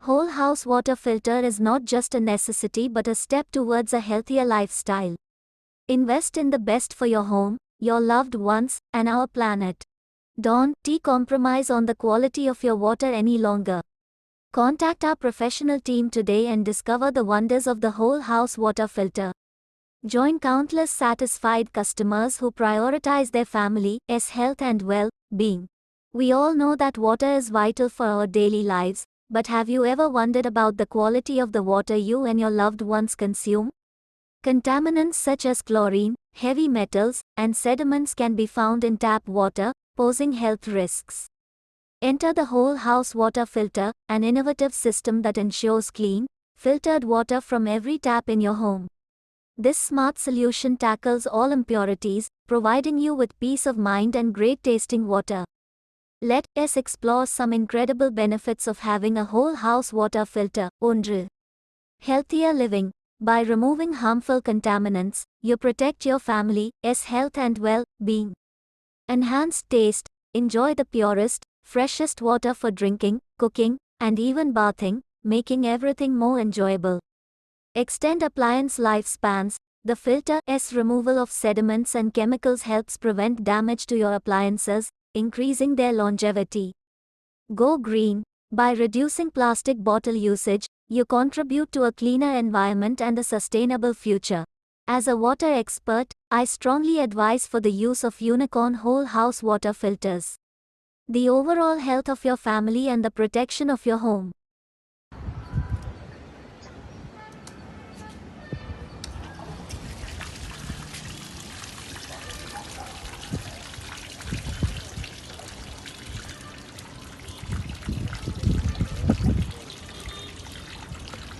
Whole house water filter is not just a necessity but a step towards a healthier lifestyle. Invest in the best for your home, your loved ones, and our planet. Don't compromise on the quality of your water any longer. Contact our professional team today and discover the wonders of the whole house water filter. Join countless satisfied customers who prioritize their family's health and well-being. We all know that water is vital for our daily lives, but have you ever wondered about the quality of the water you and your loved ones consume? Contaminants such as chlorine, heavy metals, and sediments can be found in tap water, posing health risks. Enter the whole house water filter, an innovative system that ensures clean, filtered water from every tap in your home. This smart solution tackles all impurities, providing you with peace of mind and great tasting water. Let us explore some incredible benefits of having a whole house water filter. 1. Healthier living. By removing harmful contaminants, you protect your family's health and well-being. Enhanced taste. Enjoy the purest, freshest water for drinking, cooking, and even bathing, making everything more enjoyable. Extend appliance lifespans. The filter's removal of sediments and chemicals helps prevent damage to your appliances, increasing their longevity. Go green. By reducing plastic bottle usage, you contribute to a cleaner environment and a sustainable future. As a water expert, I strongly advise for the use of Unicorn whole house water filters. The overall health of your family and the protection of your home.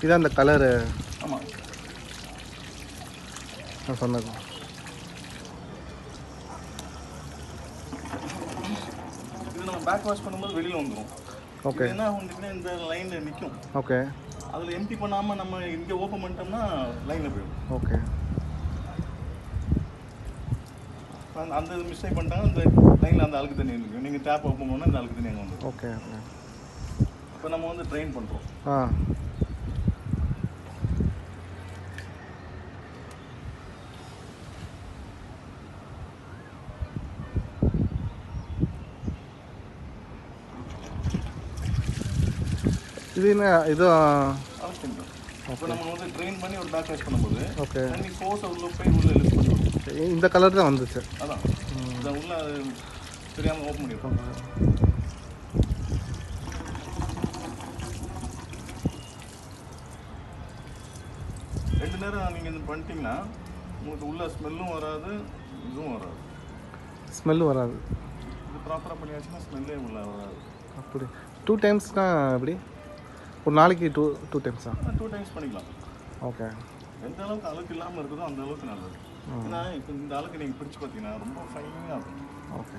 இதான் அந்த colour. ஆமாம், நான் சொன்னது. இது நம்ம back wash பண்ணும்போது வெளியில் வந்துடும். ஓகே. என்ன வந்துச்சுன்னா இந்த லைனில் நிற்கும். ஓகே. அதில் எம்டி பண்ணாமல் நம்ம இங்கே ஓப்பன் பண்ணிட்டோம்னா லைனில் போயிடும். ஓகே. அந்த மிஸ்டேக் பண்ணிட்டாங்க, இந்த லைனில் அந்த அழுக்கு தண்ணி இருக்கும். நீங்கள் டேப் ஓப்பன் பண்ணால் இந்த அழுக்கு தண்ணி அங்கே வந்துடும். Okay okay. இப்போ நம்ம வந்து ட்ரெயின் பண்ணுறோம். இது என்ன இது? இப்போ நம்ம வந்து ட்ரெயின் பண்ணி ஒரு பேக் வாஷ் பண்ணும்போது ஓகே தண்ணி ஃபோர்ஸ் உள்ள போய் உள்ள லிஃப்ட் பண்ணுவோம். இந்த கலர் தான் வந்துச்சு. அதான் இதை உள்ள தெரியாமல் ஓப்பன் பண்ணியிருக்கோம். ரெண்டு நேரம் நீங்கள் இது பண்ணிட்டீங்கன்னா உங்களுக்கு உள்ள ஸ்மெல்லும் வராது, இதுவும் வராது. ஸ்மெல்லும் வராது. இது ப்ராப்பராக பண்ணியாச்சுன்னா ஸ்மெல்லே உள்ள வராது. அப்படி 2 டைம்ஸ்னால் எப்படி? ஒரு நாளைக்கு டூ டைம்ஸா? 2 டைம்ஸ் பண்ணிக்கலாம். ஓகே. எந்த அளவுக்கு அழுக்கு இல்லாமல் இருக்குதோ அந்த அளவுக்கு நல்லது. ஏன்னா இப்போ இந்த அழுக்கு நீங்கள் பிடிச்சி பார்த்தீங்கன்னா ரொம்ப ஃபைனாக இருக்கும். ஓகே.